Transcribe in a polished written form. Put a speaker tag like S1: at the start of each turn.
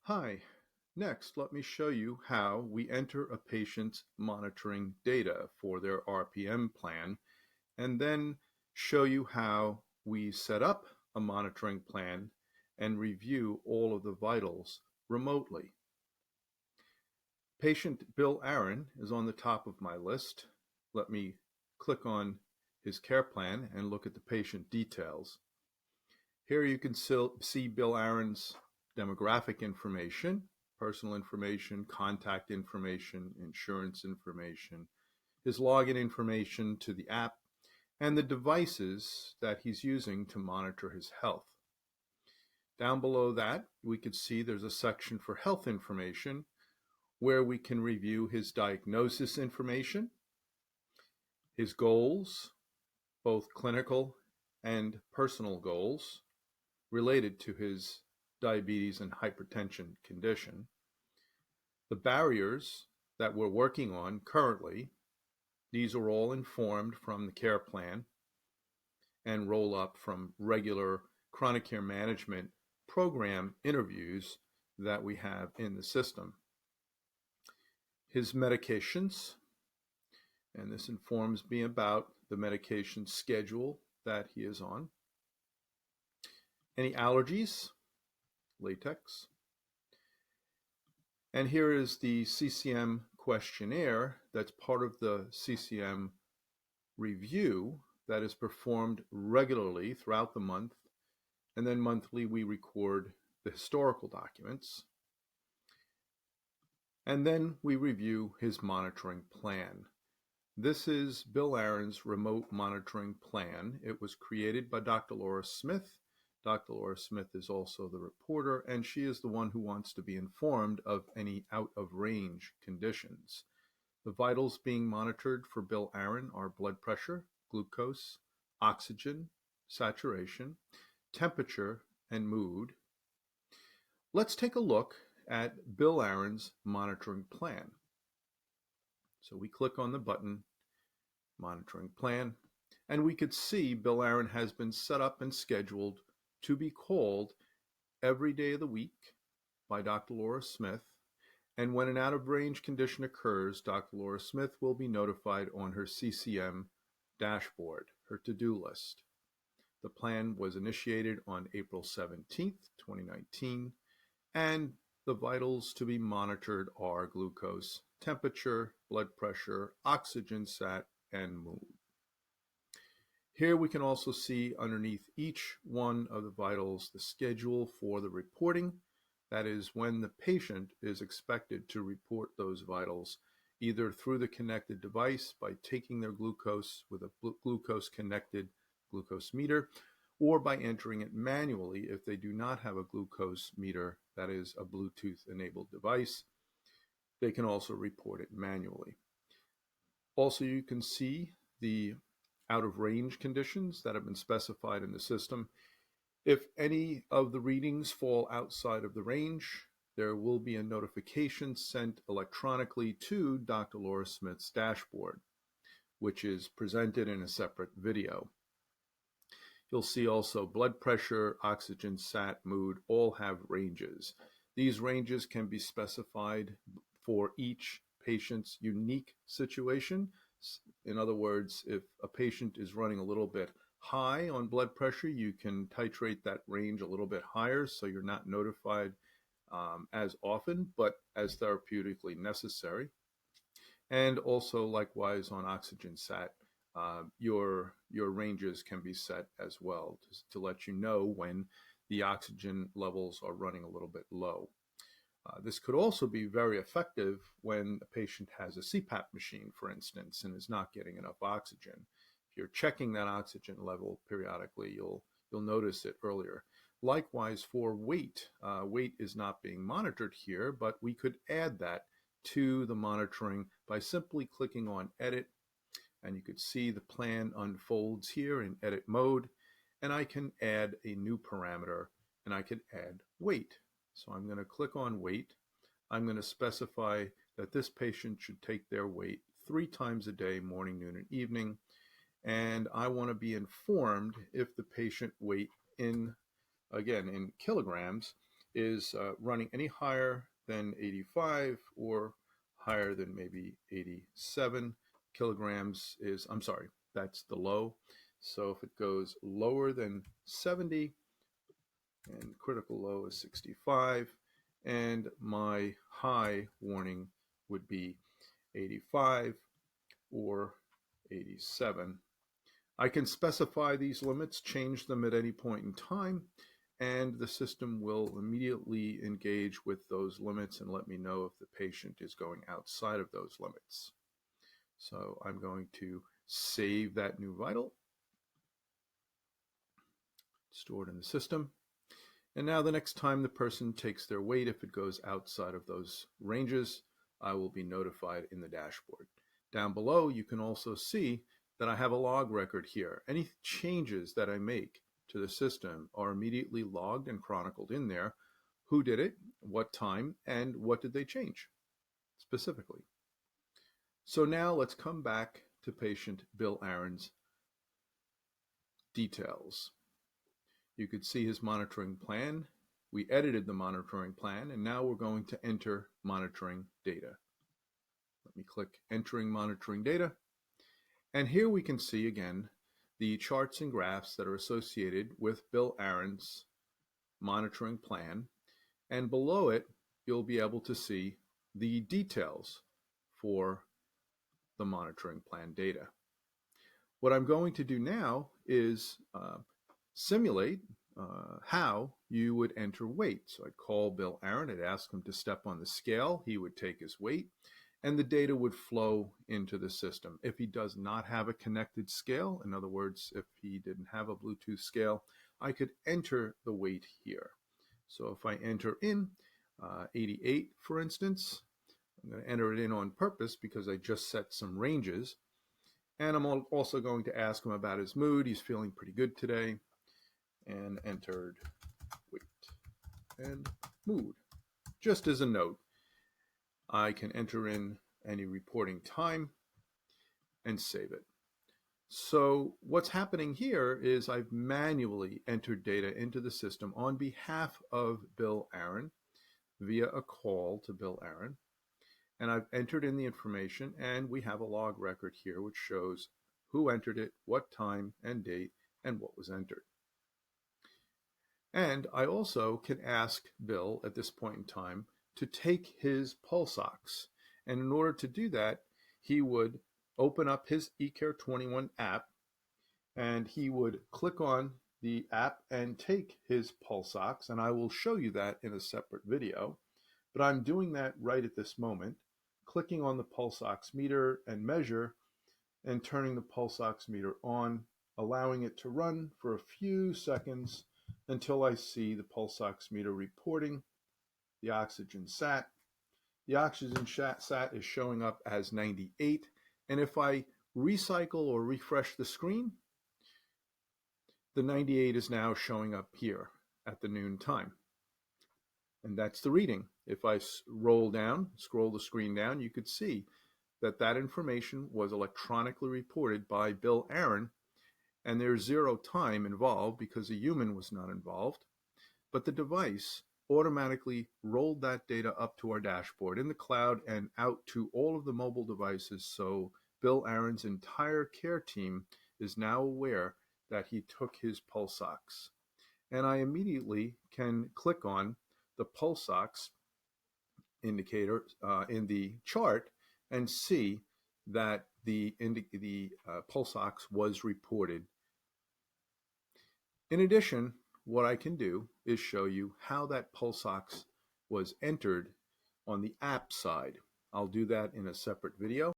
S1: Hi. Next, let me show you how we enter a patient's monitoring data for their RPM plan, and then show you how we set up a monitoring plan and review all of the vitals remotely. Patient Bill Aaron is on the top of my list. Let me click on his care plan and look at the patient details. Here you can see Bill Aaron's demographic information, personal information, contact information, insurance information, his login information to the app, and the devices that he's using to monitor his health. Down below that, we could see there's a section for health information where we can review his diagnosis information, his goals, both clinical and personal goals, related to his diabetes and hypertension condition. The barriers that we're working on currently, these are all informed from the care plan and roll up from regular chronic care management program interviews that we have in the system. His medications, and this informs me about the medication schedule that he is on. Any allergies, latex. And here is the CCM questionnaire that's part of the CCM review that is performed regularly throughout the month. And then monthly, we record the historical documents. And then we review his monitoring plan. This is Bill Aaron's remote monitoring plan. It was created by Dr. Laura Smith. Dr. Laura Smith is also the reporter, and she is the one who wants to be informed of any out-of-range conditions. The vitals being monitored for Bill Aaron are blood pressure, glucose, oxygen, saturation, temperature, and mood. Let's take a look at Bill Aaron's monitoring plan. So we click on the button, Monitoring Plan, and we could see Bill Aaron has been set up and scheduled to be called every day of the week by Dr. Laura Smith. And when an out-of-range condition occurs, Dr. Laura Smith will be notified on her CCM dashboard, her to-do list. The plan was initiated on April 17th, 2019, and the vitals to be monitored are glucose, temperature, blood pressure, oxygen sat, and mood. Here we can also see underneath each one of the vitals the schedule for the reporting. That is when the patient is expected to report those vitals, either through the connected device by taking their glucose with a glucose-connected glucose meter, or by entering it manually if they do not have a glucose meter, that is a Bluetooth-enabled device. They can also report it manually. Also, you can see the out-of-range conditions that have been specified in the system. If any of the readings fall outside of the range, there will be a notification sent electronically to Dr. Laura Smith's dashboard, which is presented in a separate video. You'll see also blood pressure, oxygen sat, mood, all have ranges. These ranges can be specified for each patient's unique situation. In other words, if a patient is running a little bit high on blood pressure, you can titrate that range a little bit higher so you're not notified as often, but as therapeutically necessary. And also likewise on oxygen sat, your ranges can be set as well to let you know when the oxygen levels are running a little bit low. This could also be very effective when a patient has a CPAP machine, for instance, and is not getting enough oxygen. If you're checking that oxygen level periodically, you'll notice it earlier. Likewise for weight. Weight is not being monitored here, but we could add that to the monitoring by simply clicking on Edit, and you could see the plan unfolds here in edit mode, and I can add a new parameter, and I could add weight. So I'm going to click on weight. I'm going to specify that this patient should take their weight 3 times a day, morning, noon, and evening. And I want to be informed if the patient weight in kilograms is running any higher than 85 or higher than maybe 87 kilograms is, I'm sorry, that's the low. So if it goes lower than 70, and critical low is 65, and my high warning would be 85 or 87. I can specify these limits, change them at any point in time, and the system will immediately engage with those limits and let me know if the patient is going outside of those limits. So I'm going to save that new vital, stored in the system. And now the next time the person takes their weight, if it goes outside of those ranges, I will be notified in the dashboard. Down below, you can also see that I have a log record here. Any changes that I make to the system are immediately logged and chronicled in there. Who did it, what time, and what did they change specifically. So now let's come back to patient Bill Aaron's details. You could see his monitoring plan. We edited the monitoring plan, and now we're going to enter monitoring data. Let me click entering monitoring data. And here we can see again the charts and graphs that are associated with Bill Aaron's monitoring plan. And below it, you'll be able to see the details for the monitoring plan data. What I'm going to do now is simulate how you would enter weight. So I'd call Bill Aaron, I'd ask him to step on the scale, he would take his weight, and the data would flow into the system. If he does not have a connected scale, in other words, if he didn't have a Bluetooth scale, I could enter the weight here. So if I enter in 88, for instance, I'm going to enter it in on purpose because I just set some ranges. And I'm also going to ask him about his mood. He's feeling pretty good today. And entered weight and mood. Just as a note, I can enter in any reporting time and save it. So what's happening here is I've manually entered data into the system on behalf of Bill Aaron via a call to Bill Aaron. And I've entered in the information, and we have a log record here which shows who entered it, what time and date, and what was entered. And I also can ask Bill at this point in time to take his pulse ox. And in order to do that, he would open up his eCare 21 app, and he would click on the app and take his pulse ox. And I will show you that in a separate video. But I'm doing that right at this moment, clicking on the pulse ox meter and measure, and turning the pulse ox meter on, allowing it to run for a few seconds until I see the pulse oximeter reporting the oxygen sat. The oxygen sat is showing up as 98. And if I recycle or refresh the screen, the 98 is now showing up here at the noon time. And that's the reading. If I scroll the screen down, you could see that that information was electronically reported by Bill Aaron, and there's zero time involved because a human was not involved. But the device automatically rolled that data up to our dashboard in the cloud and out to all of the mobile devices. So Bill Aaron's entire care team is now aware that he took his pulse ox. And I immediately can click on the pulse ox indicator in the chart and see that the pulse ox was reported. In addition, what I can do is show you how that pulse ox was entered on the app side. I'll do that in a separate video.